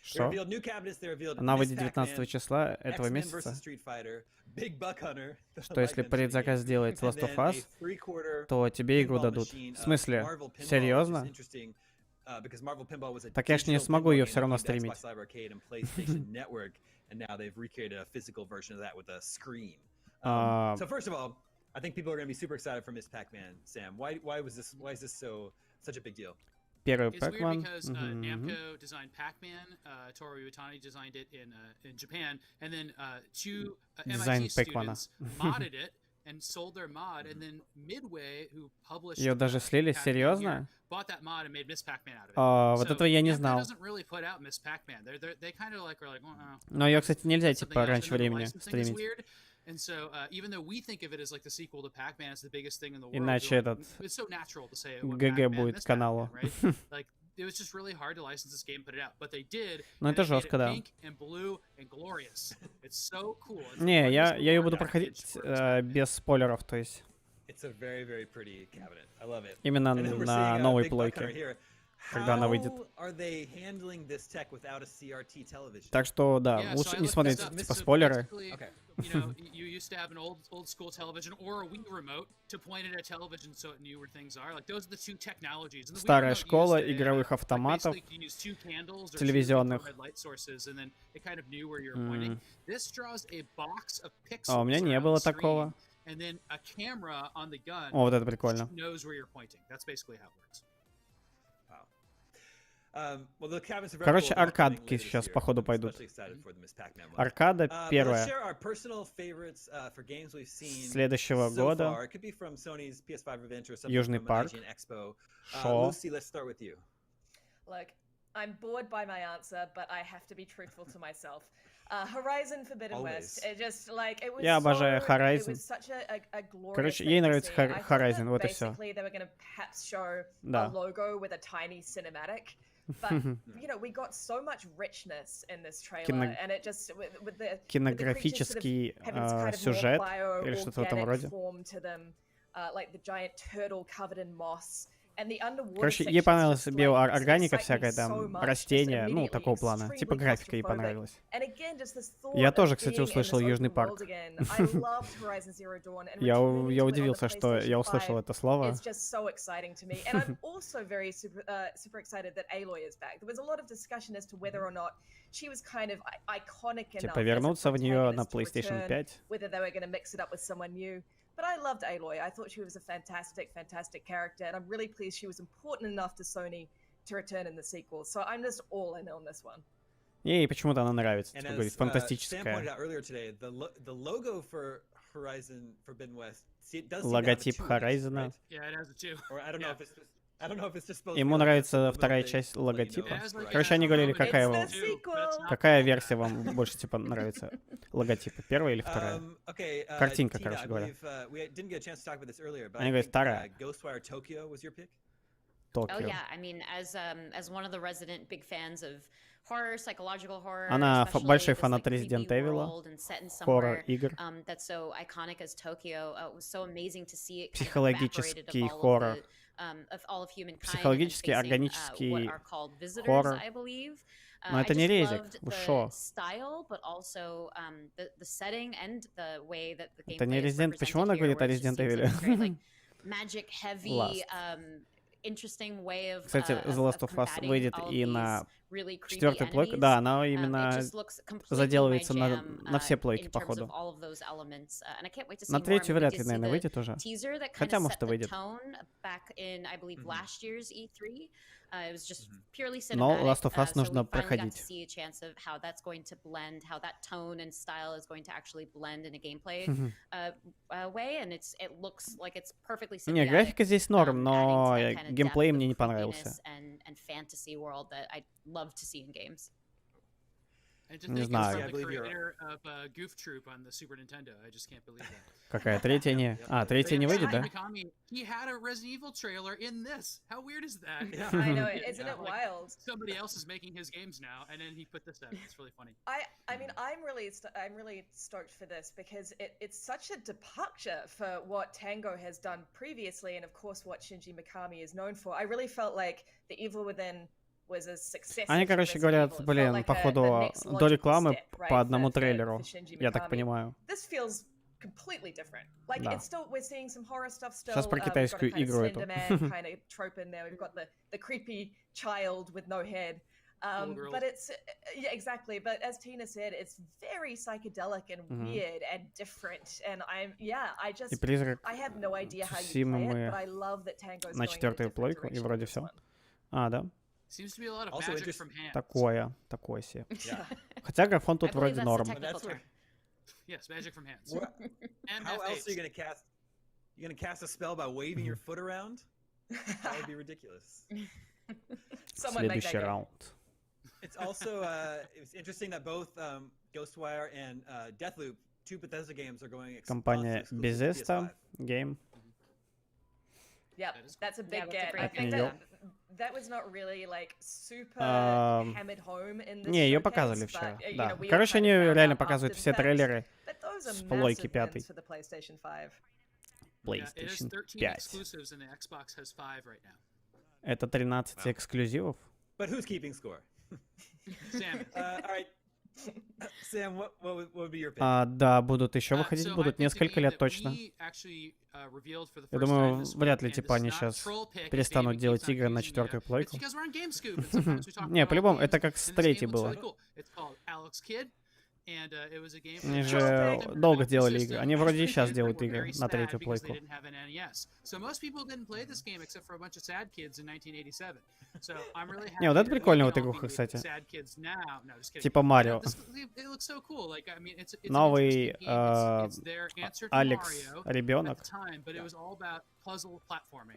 Что? Она выйдет 19 Batman, числа этого месяца. Fighter, что если предзаказ сделает Last of Us, то тебе игру дадут. В смысле? Серьезно? Так я ж не смогу ее все равно стримить. I think people are going to be super excited for Miss Pac-Man, Sam. Why is this such a big deal? Первый It's weird Pac-Man. because Namco designed Pac-Man, Toru Iwatani designed it in Japan, and then two MIT students modded it and sold their mod, and then Midway, who published Ее даже слили, серьезно? bought that mod and made Miss Pac-Man out of it. Вот этого я не знал. Doesn't really put out Miss Pac-Man. They kind of like are like, Но ее, кстати, нельзя типа раньше времени стримить. And so, even though we think of it as like the sequel to Pac-Man, it's the biggest thing in the world. Иначе этот it's so natural to say ГГ будет каналу. Right? Like it was just really hard to license this game and put it out, but they did. Но это жестко, да. Pink and blue and glorious. It's so cool. Не, я ее буду проходить без спойлеров, то есть. It's a very, very pretty cabinet. I love it. Именно на новой плойке, когда она выйдет. Так что, да, лучше не смотреть типа спойлеры. You know, you used to have an old school television or a Wii remote to point at a television so it knew where things are. Like those are the two technologies. Старая школа игровых автоматов телевизионных. А у меня не было такого. О, вот это прикольно. Короче, аркадки сейчас, походу, пойдут. Аркада первая. Следующего года. Южный парк. Шо. Look, I'm bored by my answer, but I have to be truthful to myself. Horizon Forbidden West, it just like it was. Я обожаю Horizon. It was such a glorious. Короче, ей нравится Horizon, вот и все. Basically, they were going to perhaps show a logo with a tiny cinematic. But you know, we got so much richness in this trailer, and it just with the кинографический сюжет или что-то в этом роде. Like the giant turtle covered in moss. Короче, ей понравилась биоорганика всякая, там, растения, ну, такого плана. Типа графика ей понравилась. Я тоже, кстати, услышал Южный парк. Я удивился, что я услышал это слово. Типа вернуться в нее на PlayStation 5. But I loved Aloy. I thought she was a fantastic character, and I'm really pleased she was important enough to Sony to return in the sequel. So I'm just all in on this one. Ей почему-то она нравится, типа говорит, фантастическая. Логотип Horizon. Ему нравится вторая часть логотипа. Короче, они говорили, какая версия вам больше типа нравится логотипа, первая или вторая? Картинка, короче говоря. Они говорят, вторая. Токио. Она большой фанат Resident Evil, хоррор-игр. Психологический хоррор. Психологический, органический хоррор. Но это не резик, вы шо? Это не Resident... Почему она говорит о Resident Evil? Кстати, The Last of Us выйдет и на 4-й плойку. Да, она именно заделывается на все плойки, походу. На 3-ю вряд ли, наверное, выйдет уже. Хотя, может, и выйдет. Но Last of Us нужно проходить. Не, графика здесь норм, но геймплей мне не понравился. Не знаю. Какая? Третья не... А, третья не выйдет, да? Somebody else is making his games now, and then he put this out. It's really funny. I mean, I'm really stoked for this because it's such a departure for what Tango has done previously, and of course what Shinji Mikami is known for. I really felt like The Evil Within. Они, короче, говорят, блин, походу, до рекламы по одному трейлеру, я так понимаю. Да. Сейчас про китайскую игру эту. But it's exactly. But as Tina said, it's very psychedelic and weird and different. And I have no idea how you play it, but I love that Tango's на 4-ю плойку и вроде все. А, да. Seems to be a lot of magic from hands. Такое себе. Хотя графон тут вроде норм. Yes, magic from hands. How else are you gonna cast? You gonna cast a spell by waving your foot around? That would be ridiculous. Следующий раунд. It's also it's interesting that both Ghostwire and Deathloop, two Bethesda games, are going. Компания Bethesda Game. Yeah, that's a big get. I think that was not really like super hammered home in this. Не, ее показывали вчера. Да. Короче, они реально показывают все трейлеры с плойки 5. PlayStation 5. Это 13 эксклюзивов. But who's keeping score? Sam. All right. Sam, what would be your pick? Да, будут еще выходить, будут несколько лет точно. Я думаю, вряд ли типа они сейчас перестанут делать игры на 4-ю плойку. Не, по-любому, это как с 3-й было. Они же долго делали игры. Они вроде и сейчас делают игры на третью плойку. Не, вот это прикольная вот игруха, кстати. Типа Марио. Новый Алекс ребенок.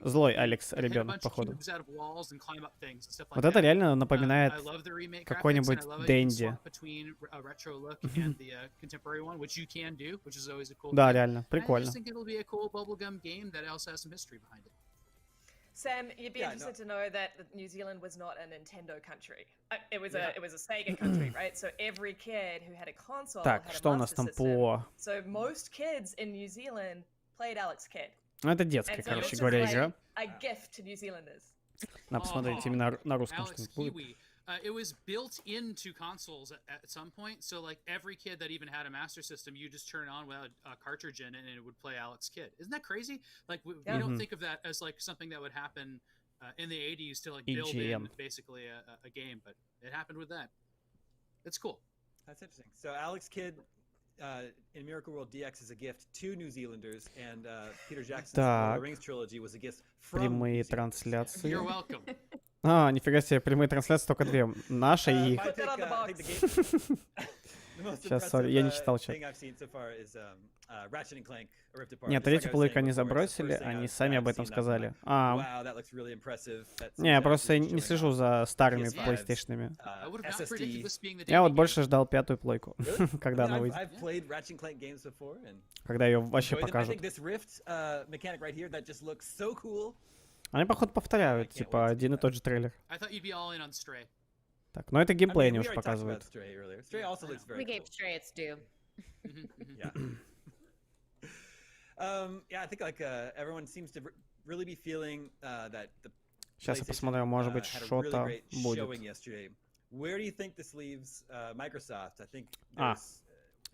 Злой Алекс ребенок, походу. Вот это реально напоминает какой-нибудь Дэнди. Да, реально, прикольно. Sam, you'd be interested to know that New Zealand was not a Nintendo country. It was a Sega country, right? So every kid who had a console had a Master System. So most kids in New Zealand played Alex Kidd. Ну, это детская, короче говоря, игра. A gift to New Zealanders. Надо посмотреть именно на русском что-нибудь будет. It was built into consoles at some point, so like every kid that even had a Master System, you just turn on without a cartridge in it, and it would play Alex Kidd. Isn't that crazy? Like we don't think of that as like something that would happen in the 80s to like build in basically a game, but it happened with that. It's cool. That's interesting. So Alex Kidd in Miracle World DX is a gift to New Zealanders, and Peter Jackson's Lord of the Rings trilogy was a gift from прямые трансляции. You're welcome. А, нифига себе, прямые трансляции только две. Наша и их. Сейчас, сори, я не читал чат. Нет, третью плойку они забросили, они сами об этом сказали. Не, я просто не слежу за старыми PlayStation'ами. Я вот больше ждал пятую плойку, когда она выйдет. Когда ее вообще покажут. Они, походу, повторяют, типа, один и тот же трейлер. Так, но это геймплей они уже показывают. Сейчас я посмотрю, может быть, что-то будет.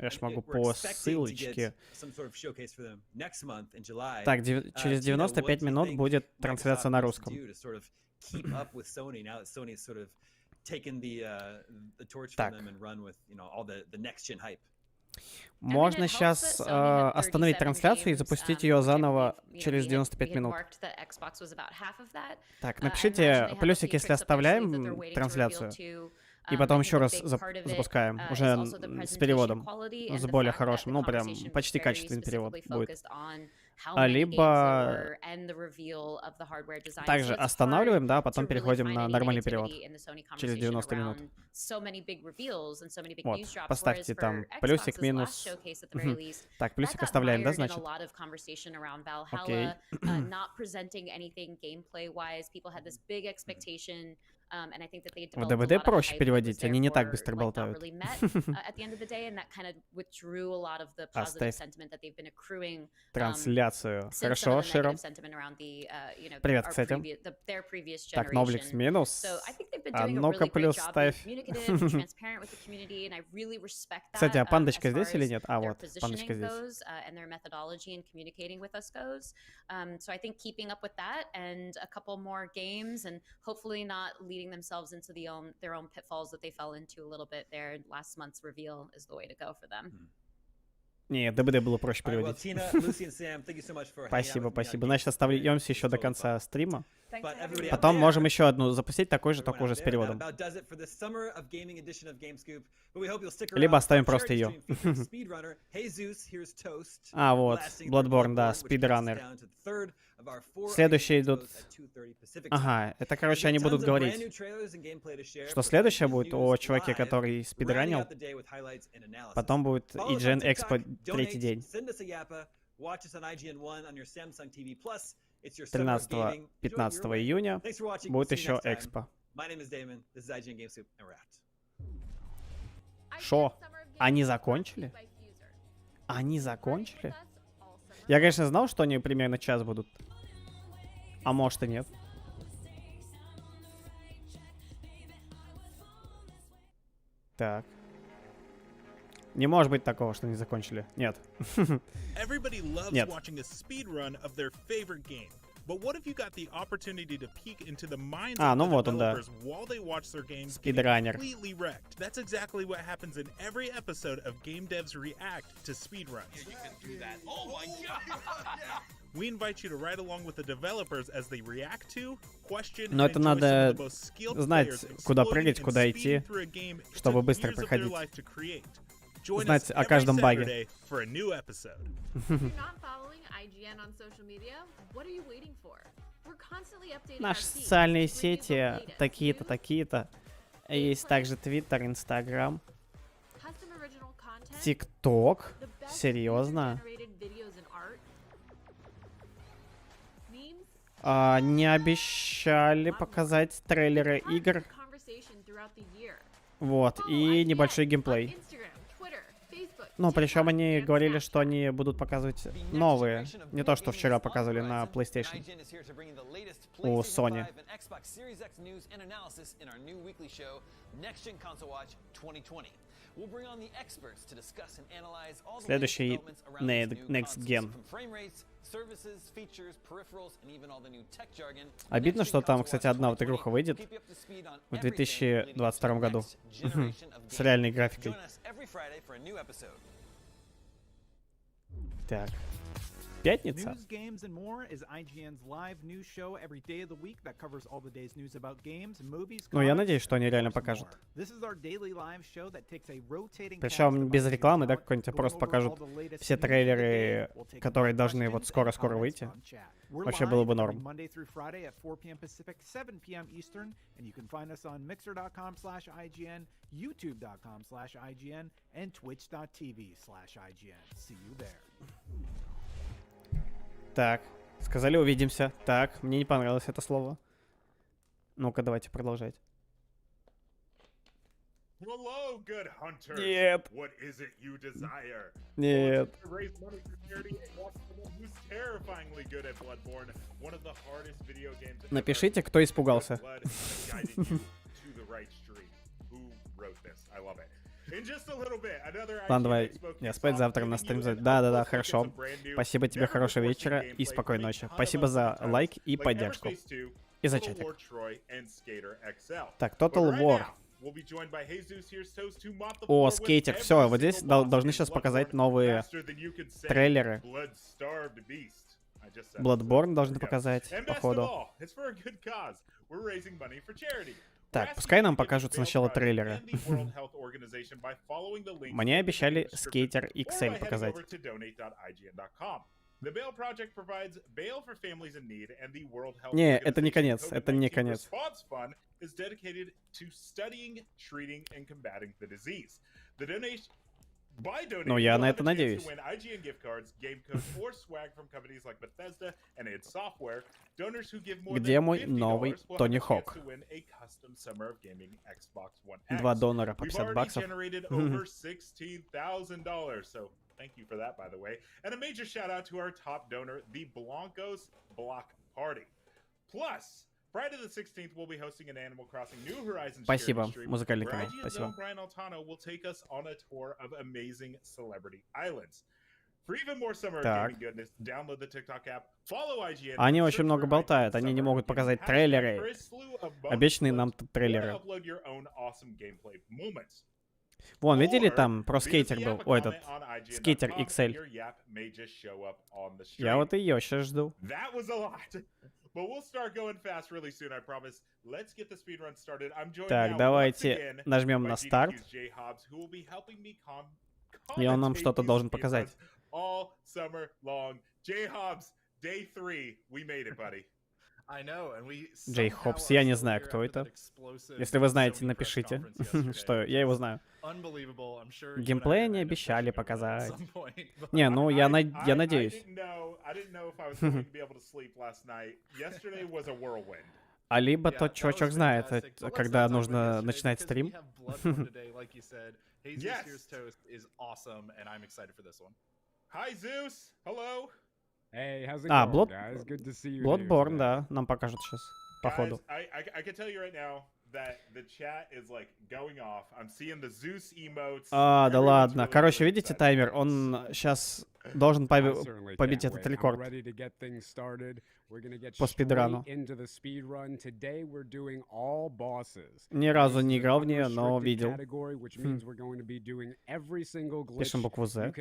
Я ж могу по ссылочке. Так, через 95 минут будет трансляция на русском. Так. Можно сейчас остановить трансляцию и запустить ее заново через 95 минут. Так, напишите плюсик, если оставляем трансляцию. И потом еще раз запускаем, уже с переводом, с более хорошим, ну прям почти качественный перевод будет. Либо также останавливаем, да, потом переходим на нормальный перевод через 90 минут. Вот, поставьте там плюсик, минус. Так, плюсик оставляем, да, значит? Окей. В ДВД проще переводить, они не так быстро болтают. Оставь трансляцию. Хорошо, Широ. Привет, кстати. Так, Нобликс минус. А ну-ка плюс ставь. Кстати, а пандочка здесь или нет? А, вот, пандочка здесь. So I think keeping up with that and a couple more games and hopefully not leading themselves into their own pitfalls that they fell into a little bit there. Last month's reveal is the way to go for them. Не, ДБД было проще переводить. Спасибо, спасибо. Значит, остаемся еще до конца стрима. Потом можем еще одну запустить, такой же, только уже с переводом. Либо оставим просто ее. А, вот, Bloodborne, да, спидраннер. Следующие идут... Ага, это, короче, они будут говорить, что следующее будет о чуваке, который спидранил. Потом будет IGN Expo третий день. 13-15 июня будет еще Экспо. Шо? Они закончили? Они закончили? Я, конечно, знал, что они примерно час будут. А может и нет. Так. Не может быть такого, что не закончили. Нет. Нет. But what if you got the opportunity to peek into the minds ну of вот the он, да. developers while they watch their games get Спидранер. completely wrecked? That's exactly what happens in every episode of Game Devs React to speedruns. Yeah, you can do that. Oh my god! We invite you to ride along with the developers as they react to, question, Но and это enjoy надо some of the most skilled знать, players куда exploding прыгать, and куда speeding идти, through a game it чтобы took быстро years of their проходить. life to create. Join Знать us о every каждом баге. Saturday for a new episode. If you're not following IGN on social media, what are you waiting for? We're constantly updating our Наши feeds социальные to bring you the сети latest такие-то, news, такие-то. Есть также Твиттер, Инстаграм, custom original content, ТикТок. the best Серьезно? user-generated videos and art, memes, Не обещали показать трейлеры игр. conversation throughout the year. Вот, и небольшой геймплей. Ну, причем они говорили, что они будут показывать новые. Не то, что вчера показывали на PlayStation. У Sony. Следующий Next Gen. Обидно, что там, кстати, одна вот игруха выйдет в 2022 году. С реальной графикой. Так. Пятница. News, games, and more is IGN's live news show every day of the week that covers all the day's news about games, movies, Ну, я comics, надеюсь, что они реально and покажут. more. This is our daily live show that takes a rotating Причем cast of без IGN рекламы, да, talent, какой-нибудь, а going просто over покажут all the latest все news of the трейлеры, day. We'll take которые more должны вот questions and скоро-скоро comments выйти. on chat. We're Вообще было бы live норм. every Monday through Friday at 4 p.m. Pacific, 7 p.m. Eastern, and you can find us on mixer.com/IGN, youtube.com/IGN, and twitch.tv/IGN. See you there. Так, сказали увидимся. Так, мне не понравилось это слово. Ну-ка, давайте продолжать. Hello, good hunters. Нет. What is it you desire? Нет. Raise money for charity and watch someone who's terrifyingly good at Bloodborne, one of the hardest video games ever. Напишите, кто испугался. Blood guiding you to the right street. Who wrote this? I love it. In just a little bit, another Ладно, IGN давай, Expo я kicks спать off, завтра на giving стрим. you an Да-да-да, up-close look at хорошо. some brand new, Спасибо тебе, never хорошего before seen вечера и gameplay спокойной putting ночи. tons Спасибо of за titles лайк и like поддержку. Everspace 2, И за Total чатик. War Troy, and Skater XL. Так, But Total right War. now, we'll be joined by Jesus here's toast to mop the О, floor with скейтер. every Все, вот здесь single boss должны in сейчас Bloodborne показать новые faster than you could say. трейлеры. Blood-starved beast. I just said it, Bloodborne so должны there we go. показать, And best of походу. all, it's for a good cause. We're raising money for charity. Так, пускай нам покажут сначала трейлеры. Мне обещали скейтер XL показать. Не, это не конец, это не конец. Ну, я на это надеюсь. Где мой новый Тони Хок? 2 донора по 50 баксов. Thank you for that, by the way. And a major shout out to our top donor, the Blancos Block Party. Plus, Friday the 16th, we'll be hosting an Animal Crossing New Horizons Спасибо, stream, музыкальный where канал. IGN's Спасибо. own Brian Altano will take us on a tour of amazing celebrity islands. For even more summer gaming goodness, download the TikTok app, follow IGN. Они очень много болтают, они не могут показать трейлеры. Обещанные нам тут трейлеры. Вон, видели, там про скейтер был? О, этот скейтер XL. Я вот ее сейчас жду. Так, давайте нажмем на старт. И он нам что-то должен показать. Джей Хопс, я не знаю, кто это. Если вы знаете, напишите, что я его знаю. Геймплей не обещали показать. Не, ну я надеюсь. А либо тот чувачок знает, когда нужно начинать стрим. Bloodborne, да, нам покажут сейчас, походу. А, да ладно. Короче, видите таймер? Он сейчас должен побить этот рекорд по спидрану. Ни разу не играл в нее, но видел. Пишем букву Z.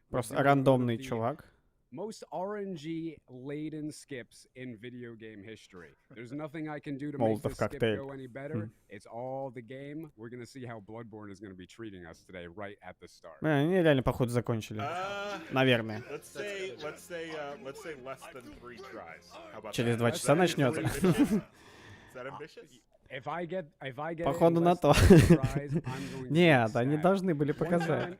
Просто рандомный чувак. Most RNG-laden skips in video game history. There's nothing I can do to make this skip go any better. It's all the game. We're gonna see how Bloodborne is gonna be treating us today, right at the start. Они реально, походу, закончили. Наверное. Через 2 часа начнется. Походу на то. Нет, они должны были показать.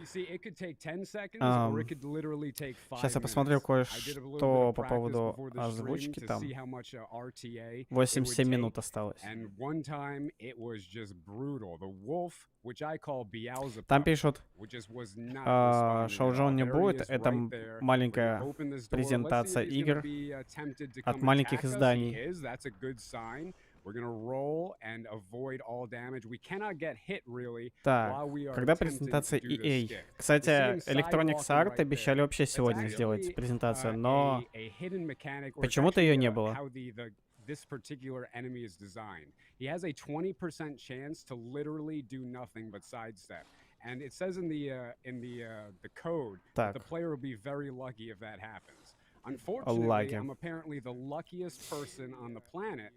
Сейчас я посмотрю кое-что по поводу озвучки там. 8-7 минут осталось. Там пишут, шоу-джоу не будет, это маленькая презентация игр от маленьких изданий. Так, когда презентация EA? Кстати, Electronics Arts обещали вообще сегодня сделать презентацию, но почему-то ее не было. This particular enemy is designed. He has a 20% chance to literally do nothing but sidestep. And it says in the code that the player will be very lucky if that happens. Unfortunately, I'm apparently the luckiest person on the planet.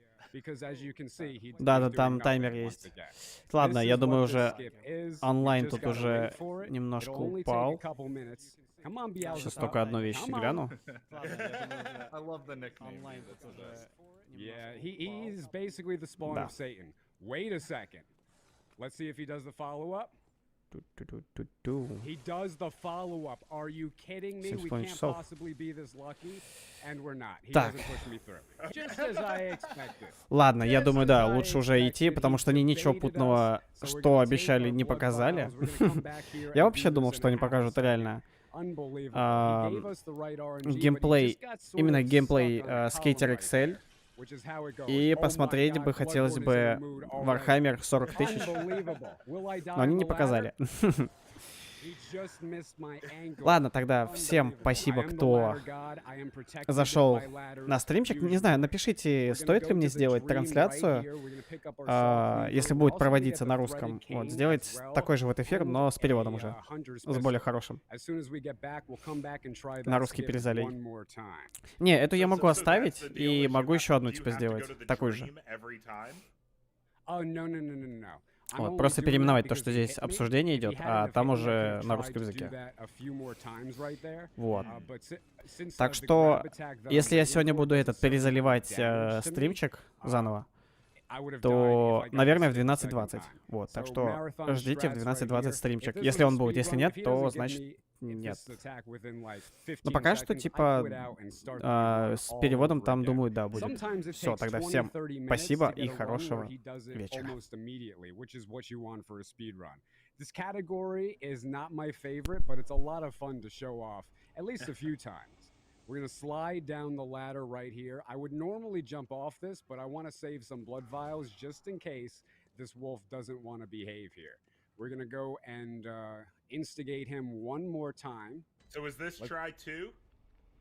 Да, там таймер есть. Ладно, я думаю, уже онлайн тут уже немножко упал. Сейчас только одну вещь гляну. He does the follow-up. Are you kidding me? We can't possibly be this lucky, and we're not. He doesn't push me through. Just as I expected. Ладно, я думаю, да, лучше уже идти, потому что они ничего путного, что обещали, не показали. Я вообще думал, что они покажут реально геймплей, именно геймплей Skater XL. И посмотреть бы хотелось бы Warhammer 40 тысяч, но они не показали. Ладно, тогда всем спасибо, кто зашел на стримчик. Не знаю, напишите, стоит ли мне сделать трансляцию, если будет проводиться на русском. Вот, сделать такой же вот эфир, но с переводом уже, с более хорошим. На русский перезалей. Не, эту я могу оставить, и могу еще одну типа сделать, такую же. Вот, просто переименовать то, что здесь обсуждение идет, а там уже на русском языке. Вот. Так что, если я сегодня буду перезаливать стримчик заново, то, наверное, в 12:20. Вот, так что ждите в 12:20 стримчик. Если он будет, если нет, то, значит, нет. Но пока что, типа, с переводом там, думаю, да, будет. Все, тогда всем спасибо и хорошего вечера. This category is not my favorite, but it's a lot of fun to show off, at least a few times. We're going to slide down the ladder right here. I would normally jump off this, but I want to save some blood vials just in case this wolf doesn't want to behave here. We're going to go and instigate him one more time. So is this try 2?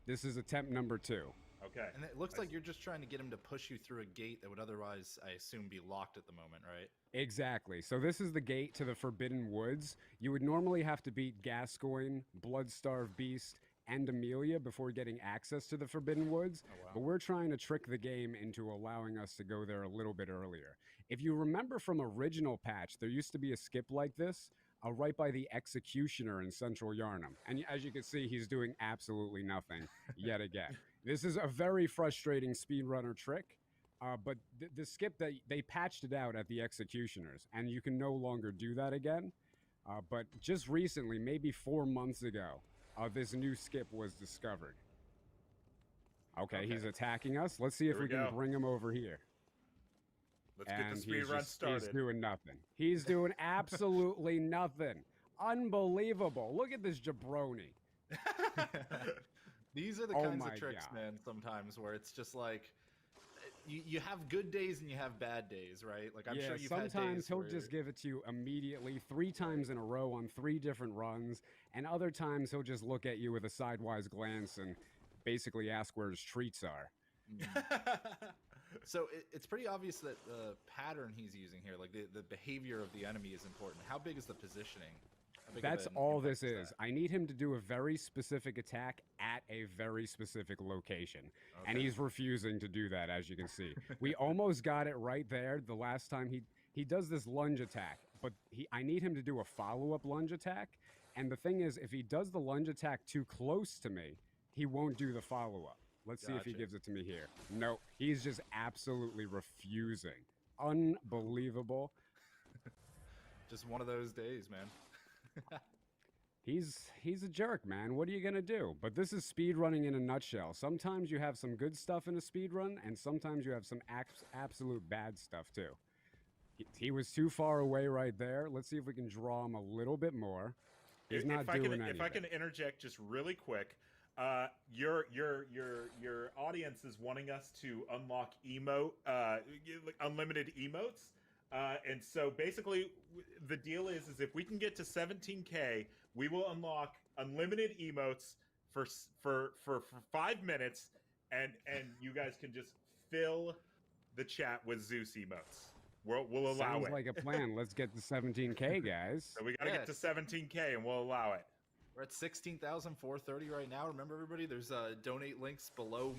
This is attempt number 2. Okay. And it looks like you're just trying to get him to push you through a gate that would otherwise, I assume, be locked at the moment, right? Exactly. So this is the gate to the Forbidden Woods. You would normally have to beat Gascoigne, Bloodstarved Beast, and Amelia before getting access to the Forbidden Woods, but we're trying to trick the game into allowing us to go there a little bit earlier. If you remember from original patch, there used to be a skip like this, right by the Executioner in Central Yharnam. And as you can see, he's doing absolutely nothing yet again. This is a very frustrating speedrunner trick, but the skip, that they patched it out at the Executioners, and you can no longer do that again. But just recently, maybe 4 months ago, this new skip was discovered. Okay, he's attacking us. Let's see if we can bring him over here. Let's get the speed run started. He's doing nothing. He's doing absolutely nothing. Unbelievable. Look at this jabroni. These are the kinds of tricks, man, sometimes where it's just like, you have good days and you have bad days, right? Like I'm sure you've had days sometimes he'll just give it to you immediately, 3 times in a row on 3 different runs, and other times he'll just look at you with a sidewise glance and basically ask where his treats are. So it's pretty obvious that the pattern he's using here, like the behavior of the enemy, is important. How big is the positioning? That's all this is. I need him to do a very specific attack at a very specific location. Okay. And he's refusing to do that, as you can see. We almost got it right there the last time he does this lunge attack, but I need him to do a follow-up lunge attack. And the thing is, if he does the lunge attack too close to me, he won't do the follow-up. Let's see if he gives it to me here. No, he's just absolutely refusing. Unbelievable. Just one of those days, man. He's a jerk, man. What are you gonna do? But this is speedrunning in a nutshell. Sometimes you have some good stuff in a speedrun, and sometimes you have some absolute bad stuff too. He was too far away right there. Let's see if we can draw him a little bit more. He's not doing anything. If I can interject just really quick, your audience is wanting us to unlock unlimited emotes. And so basically the deal is if we can get to 17K, we will unlock unlimited emotes for 5 minutes, and you guys can just fill the chat with Zeus emotes. We'll allow it. Sounds like a plan. Let's get to 17K, guys. So we got to get to 17K, and we'll allow it. We're at 16,430 right now. Remember, everybody, there's donate links below